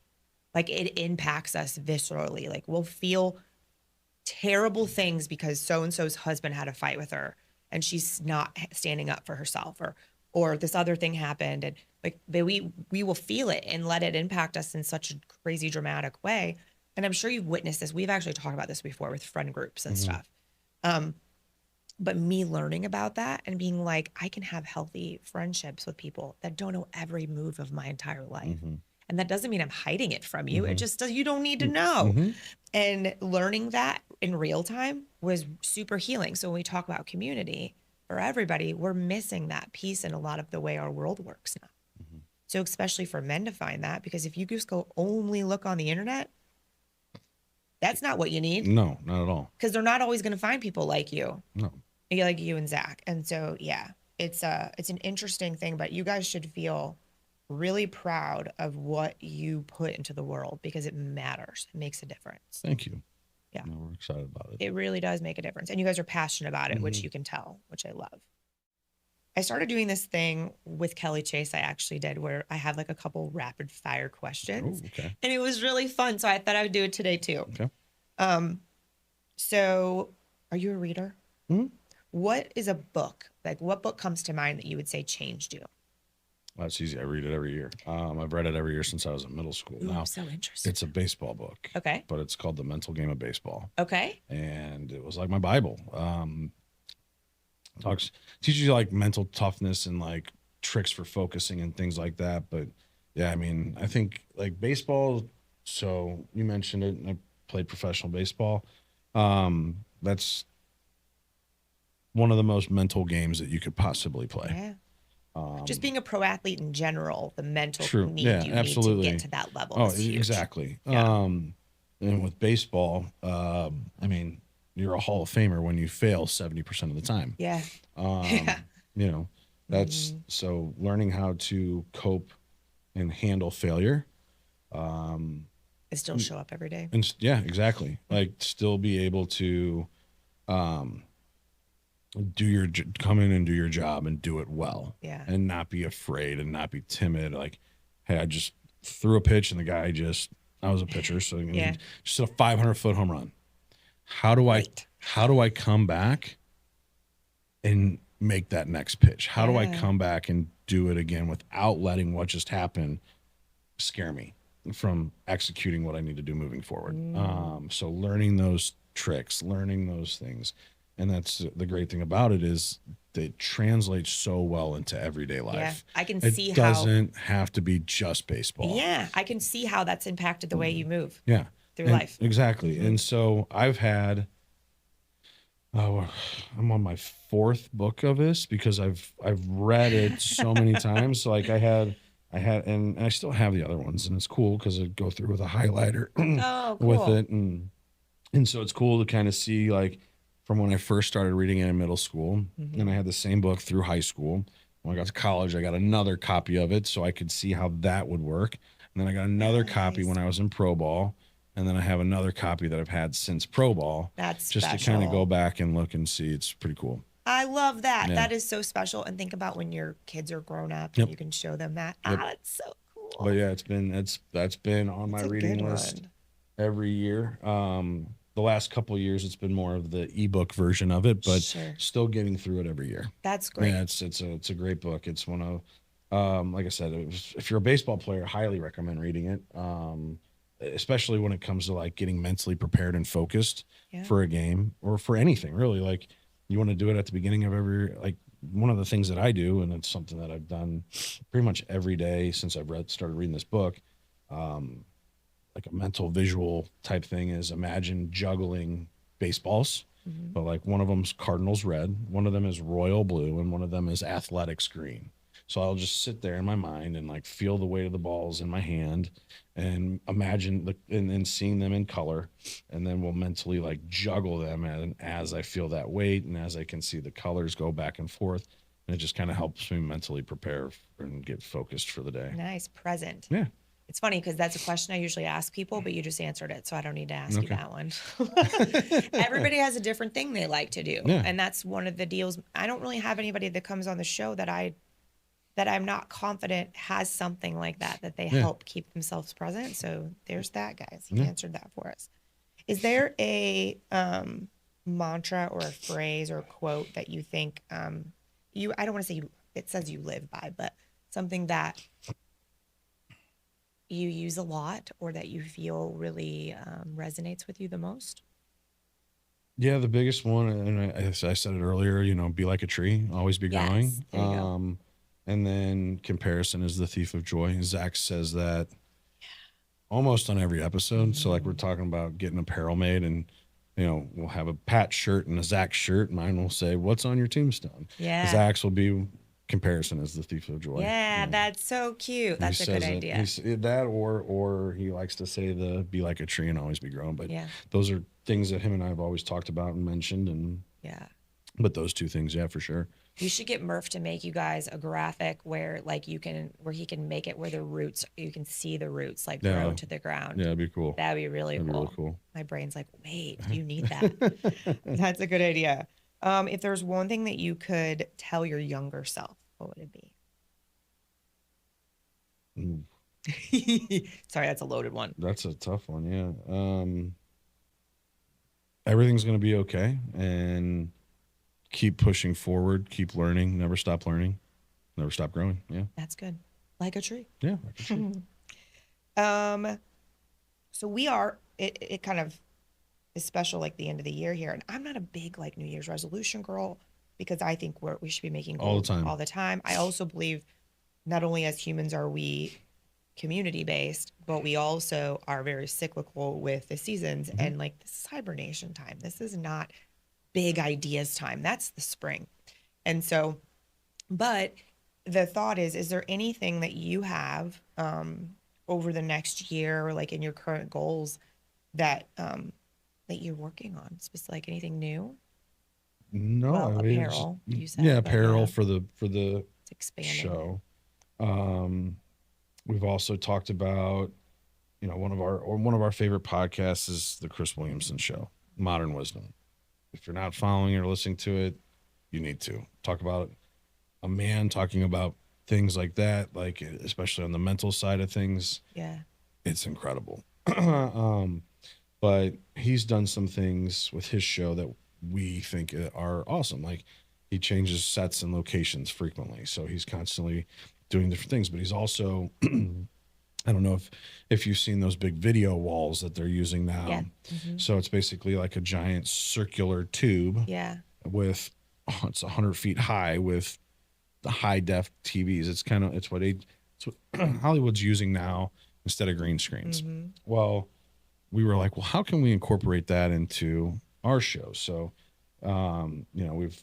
S1: Like it impacts us viscerally. Like we'll feel terrible things because so-and-so's husband had a fight with her and she's not standing up for herself, or this other thing happened. And like we will feel it and let it impact us in such a crazy dramatic way. And I'm sure you've witnessed this. We've actually talked about this before with friend groups and stuff. But me learning about that and being like, I can have healthy friendships with people that don't know every move of my entire life. And that doesn't mean I'm hiding it from you. It just does. You don't need to know. And learning that in real time was super healing. So when we talk about community for everybody, we're missing that piece in a lot of the way our world works now. So especially for men to find that, because if you just go only look on the internet, that's not what you need.
S2: No, not at all.
S1: Because they're not always going to find people like you.
S2: No.
S1: Like you and Zach. And so, yeah, it's an interesting thing, but you guys should feel really proud of what you put into the world because it matters. It makes a difference.
S2: Thank you.
S1: Yeah.
S2: No, we're excited about it.
S1: It really does make a difference. And you guys are passionate about it, which you can tell, which I love. I started doing this thing with Kelly Chase I actually did where I had like a couple rapid fire questions.
S2: Oh, okay.
S1: And it was really fun. So I thought I would do it today too.
S2: Okay.
S1: So are you a reader? What is a book? Like what book comes to mind that you would say changed you?
S2: That's easy. I read it every year. I've read it every year since I was in middle school.
S1: Ooh,
S2: Now,
S1: so interesting.
S2: it's a baseball book.
S1: Okay.
S2: But it's called The Mental Game of Baseball.
S1: Okay.
S2: And it was like my Bible. Teaches you like mental toughness and like tricks for focusing and things like that. But yeah, I mean, I think like baseball. So you mentioned it, and I played professional baseball. That's one of the most mental games that you could possibly play.
S1: Yeah. Just being a pro athlete in general, the mental need you
S2: absolutely.
S1: need to get to that level.
S2: Oh,
S1: is huge.
S2: Exactly.
S1: Yeah.
S2: And with baseball, I mean, you're a Hall of Famer when you fail 70% of the time.
S1: Yeah.
S2: You know, that's so learning how to cope and handle failure.
S1: And still show up every day.
S2: And yeah, exactly. Like still be able to come in and do your job and do it well.
S1: Yeah.
S2: And not be afraid and not be timid. Like, hey, I just threw a pitch and the guy I was a pitcher, so just a 500-foot home run. How do I come back and make that next pitch? How do I come back and do it again without letting what just happened scare me from executing what I need to do moving forward? So learning those tricks, learning those things. And that's the great thing about it is it translates so well into everyday life.
S1: Yeah, I can
S2: see
S1: how
S2: it doesn't have to be just baseball.
S1: Yeah, I can see how that's impacted the way you move.
S2: Yeah,
S1: through life.
S2: Exactly. And so I've had. I'm on my fourth book of this because I've read it so many times. So like I had, and I still have the other ones, and it's cool because I go through with a highlighter with it, and so it's cool to kind of see like. From when I first started reading it in middle school, and I had the same book through high school. When I got to college, I got another copy of it so I could see how that would work. And then I got another copy when I was in pro ball. And then I have another copy that I've had since pro ball.
S1: That's
S2: just
S1: special.
S2: To kind of go back and look and see. It's pretty cool.
S1: I love that. Yeah. That is so special. And think about when your kids are grown up and you can show them that. That's so cool.
S2: But yeah, that's been on my reading list every year. The last couple of years, it's been more of the ebook version of it, but still getting through it every year.
S1: That's great.
S2: Yeah, it's a great book. It's one of, like I said, if you're a baseball player, I highly recommend reading it. Especially when it comes to like getting mentally prepared and focused for a game or for anything really. Like you want to do it at the beginning of like one of the things that I do, and it's something that I've done pretty much every day since I've started reading this book. Like a mental visual type thing is imagine juggling baseballs, but like one of them's Cardinals red, one of them is royal blue, and one of them is athletics green. So I'll just sit there in my mind and like feel the weight of the balls in my hand and imagine and then seeing them in color. And then we'll mentally like juggle them as I feel that weight and as I can see the colors go back and forth. And it just kind of helps me mentally prepare and get focused for the day.
S1: Nice. Present.
S2: Yeah.
S1: It's funny because that's a question I usually ask people, but you just answered it, so I don't need to ask you that one. Everybody has a different thing they like to do, and that's one of the deals. I don't really have anybody that comes on the show that I'm not confident has something like that they help keep themselves present. So there's that, guys. He answered that for us. Is there a mantra or a phrase or a quote that you think I don't want to say it says you live by, but something that you use a lot or that you feel really resonates with you the most?
S2: Yeah, the biggest one, and I said it earlier, be like a tree, always be growing.
S1: There you go.
S2: And then comparison is the thief of joy. Zach says that almost on every episode. So like we're talking about getting apparel made and, we'll have a Pat shirt and a Zach shirt. Mine will say, what's on your tombstone?
S1: Yeah.
S2: Zach's will be comparison is the thief of joy.
S1: Yeah, that's so cute. That's a good idea.
S2: That or he likes to say be like a tree and always be growing. But those are things that him and I have always talked about and mentioned. And but those two things, for sure.
S1: You should get Murph to make you guys a graphic where he can make it where the roots, you can see the roots grow to the ground.
S2: Yeah, it'd be cool.
S1: That'd be really cool. My brain's like, wait, you need that. That's a good idea. If there's one thing that you could tell your younger self, what would it be? Sorry, that's a loaded one.
S2: That's a tough one, yeah. Everything's going to be okay, and keep pushing forward, keep learning, never stop learning. Never stop growing. Yeah.
S1: That's good. Like a tree.
S2: Yeah. Like a tree.
S1: So we are, it kind of is special, like the end of the year here. And I'm not a big like New Year's resolution girl, because I think we should be making goals all the time. I also believe not only as humans are we community based, but we also are very cyclical with the seasons. And like, this is hibernation time. This is not big ideas time. That's the spring. And so, but the thought is there anything that you have over the next year, or like in your current goals that that you're working on? Like anything new?
S2: No,
S1: well, apparel. You said,
S2: yeah, apparel for the
S1: it's expanding
S2: show. We've also talked about, you know, one of our favorite podcasts is the Chris Williamson Show, Modern Wisdom. If you're not following or listening to it, you need to talk about a man talking about things like that, like especially on the mental side of things.
S1: Yeah,
S2: it's incredible. But he's done some things with his show that we think are awesome. Like, he changes sets and locations frequently, so he's constantly doing different things. But he's also I don't know if you've seen those big video walls that they're using now.
S1: Yeah.
S2: So it's basically like a giant circular tube.
S1: Yeah.
S2: With it's 100 feet high with the high def TVs. It's what Hollywood's using now instead of green screens. Well, we were like, well, how can we incorporate that into our show? So, you know, we've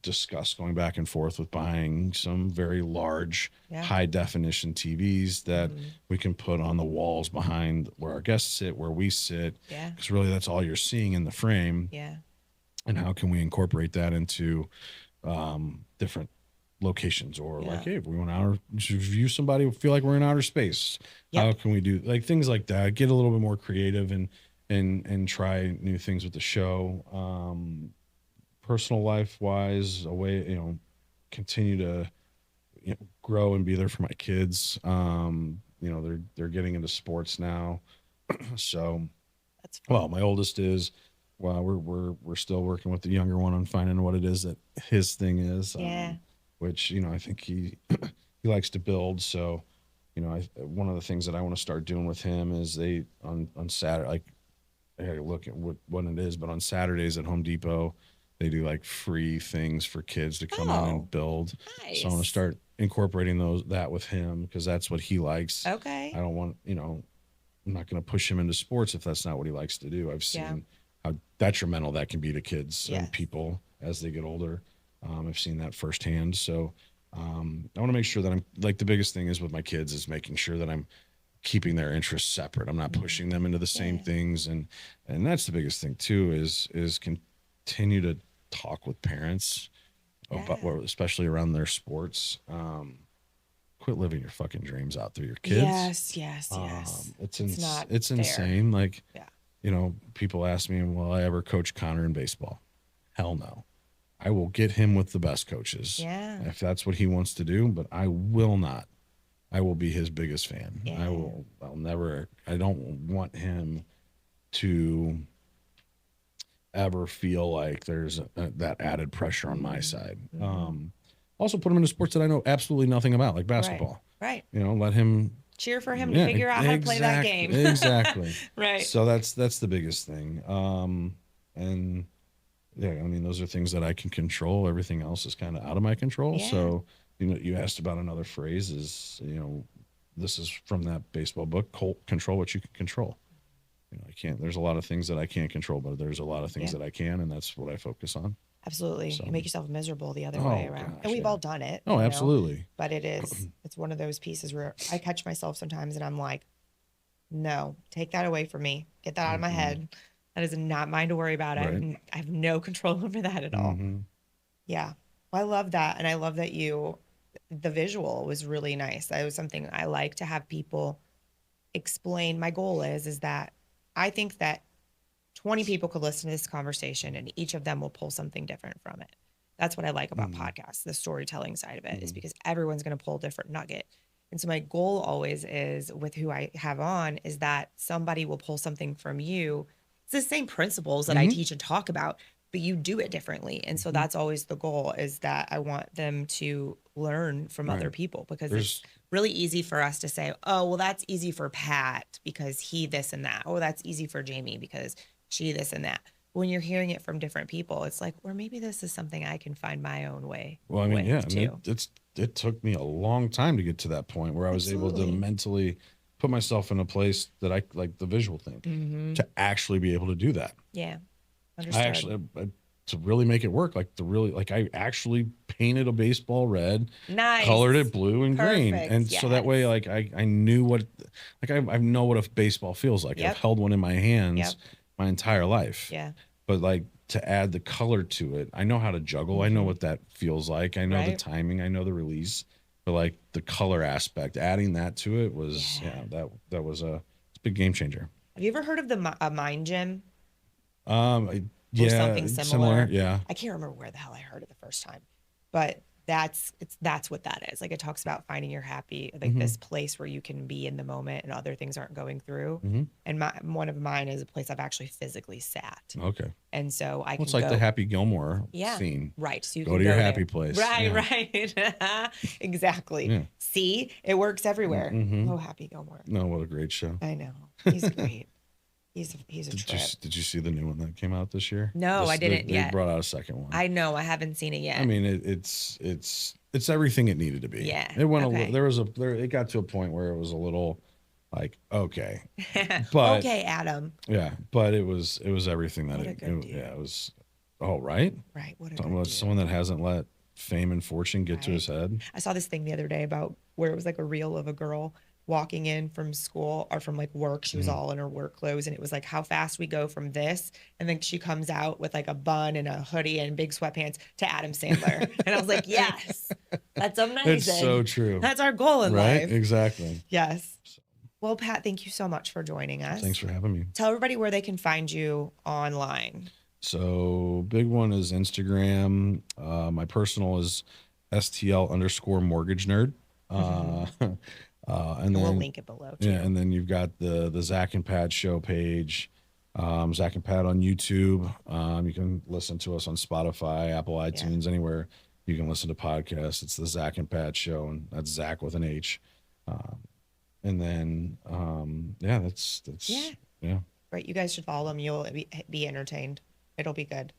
S2: discussed going back and forth with buying some very large, high definition TVs that we can put on the walls behind where our guests sit, where we sit.
S1: Yeah.
S2: Because really that's all you're seeing in the frame.
S1: Yeah.
S2: And how can we incorporate that into different locations, or like, hey, if we want to view somebody, feel like we're in outer space. How can we do like things like that? Get a little bit more creative and try new things with the show. Personal life wise, a way, you know, continue to, you know, grow and be there for my kids. You know, they're getting into sports now, so
S1: that's fun.
S2: Well, my oldest is. Well, we're still working with the younger one on finding what it is that his thing is. Which, you know, I think he likes to build. So, you know, one of the things that I want to start doing with him is they on Saturday, like, I gotta look at what it is, but on Saturdays at Home Depot, they do like free things for kids to come in and build.
S1: Nice.
S2: So I want to start incorporating that with him, because that's what he likes.
S1: Okay.
S2: I don't want, you know, I'm not going to push him into sports if that's not what he likes to do. I've seen how detrimental that can be to kids and people as they get older. I've seen that firsthand. So I want to make sure that I'm, like, the biggest thing is with my kids is making sure that I'm keeping their interests separate. I'm not pushing them into the same things. And that's the biggest thing too, is continue to talk with parents about, especially around their sports. Quit living your fucking dreams out through your kids.
S1: Yes.
S2: It's insane. Like, you know, people ask me, will I ever coach Connor in baseball? Hell no. I will get him with the best coaches if that's what he wants to do, but I will not. I will be his biggest fan. I don't want him to ever feel like there's that added pressure on my side. Also put him into sports that I know absolutely nothing about, like basketball.
S1: Right.
S2: You know, let him
S1: cheer for him to figure out how to play that game.
S2: Exactly.
S1: Right.
S2: So that's the biggest thing. And yeah, I mean, those are things that I can control. Everything else is kind of out of my control.
S1: Yeah.
S2: So, you know, you asked about another phrase is, you know, this is from that baseball book, control what you can control. You know, there's a lot of things that I can't control, but there's a lot of things that I can, and that's what I focus on.
S1: Absolutely. So, you make yourself miserable the other way around. And we've all done it.
S2: Oh, absolutely.
S1: But it's one of those pieces where I catch myself sometimes and I'm like, no, take that away from me. Get that out of my head. That is not mine to worry about.
S2: Right.
S1: I have no control over that at all. Yeah. Well, I love that. And I love that the visual was really nice. That was something I like to have people explain. My goal is that I think that 20 people could listen to this conversation and each of them will pull something different from it. That's what I like about podcasts, the storytelling side of it, is because everyone's going to pull a different nugget. And so my goal always is, with who I have on, is that somebody will pull something from you. It's the same principles that I teach and talk about, but you do it differently. And so that's always the goal, is that I want them to learn from other people, because it's really easy for us to say, oh, well, that's easy for Pat because he this and that. Oh, that's easy for Jamie because she this and that. When you're hearing it from different people, it's like, or maybe this is something I can find my own way.
S2: Well, I mean, it took me a long time to get to that point where I was able to mentally put myself in a place that I like the visual thing to actually be able to do that.
S1: Yeah. Understood.
S2: To really make it work, I actually painted a baseball red,
S1: nice,
S2: colored it blue and green. And so that way, like I knew what, like I know what a baseball feels like. I've held one in my hands my entire life.
S1: Yeah.
S2: But like to add the color to it, I know how to juggle. I know what that feels like. I know the timing. I know the release. But like the color aspect, adding that to it was that was a big game changer.
S1: Have you ever heard of the Mind Gym?
S2: Or
S1: something similar.
S2: Yeah.
S1: I can't remember where the hell I heard it the first time, but that's what that is. Like, it talks about finding your happy, like this place where you can be in the moment and other things aren't going through. And one of mine is a place I've actually physically sat.
S2: Okay.
S1: And so I can
S2: it's like the Happy Gilmore
S1: Yeah.
S2: scene.
S1: Right. So you
S2: Go
S1: can
S2: to your
S1: go
S2: happy
S1: there.
S2: place.
S1: Right,
S2: Yeah.
S1: right. Exactly.
S2: Yeah.
S1: See, it works everywhere. Oh, Happy Gilmore.
S2: No, what a great show.
S1: I know. He's great. He's a trip.
S2: Did you see the new one that came out this year?
S1: No, I didn't yet.
S2: They brought out a second one.
S1: I know. I haven't seen it yet.
S2: I mean, it's everything it needed to be.
S1: Yeah.
S2: It went it got to a point where it was a little like, okay. But
S1: okay, Adam.
S2: Yeah, but it was everything that
S1: it
S2: was right.
S1: Right. What a good dude.
S2: Someone that hasn't let fame and fortune get to his head.
S1: I saw this thing the other day about where it was like a reel of a girl walking in from school or from like work. She was all in her work clothes, and it was like how fast we go from this, and then she comes out with like a bun and a hoodie and big sweatpants to Adam Sandler. And I was like, yes, that's amazing.
S2: It's so true.
S1: That's our goal in life.
S2: Exactly.
S1: Yes. Well, Pat, thank you so much for joining us.
S2: Thanks for having me.
S1: Tell everybody where they can find you online.
S2: So big one is Instagram. My personal is STL_mortgage nerd. And then
S1: we'll link it below too.
S2: Yeah, and then you've got the Zach and Pat show page, Zach and Pat on YouTube. You can listen to us on Spotify, Apple iTunes, anywhere you can listen to podcasts. It's the Zach and Pat show, and that's Zach with an H. And then that's
S1: Right, you guys should follow them. You'll be entertained. It'll be good.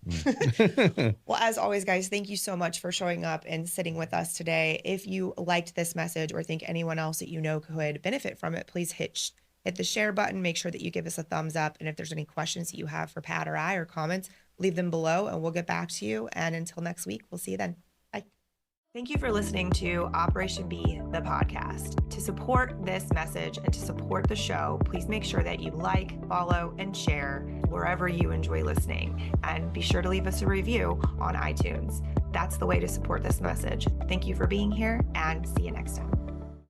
S1: Well, as always, guys, thank you so much for showing up and sitting with us today. If you liked this message or think anyone else that you know could benefit from it, please hit the share button. Make sure that you give us a thumbs up. And if there's any questions that you have for Pat or I, or comments, leave them below and we'll get back to you. And until next week, we'll see you then. Bye. Thank you for listening to Operation B, the podcast. To support this message and to support the show, please make sure that you like, follow, and share wherever you enjoy listening. And be sure to leave us a review on iTunes. That's the way to support this message. Thank you for being here, and see you next time.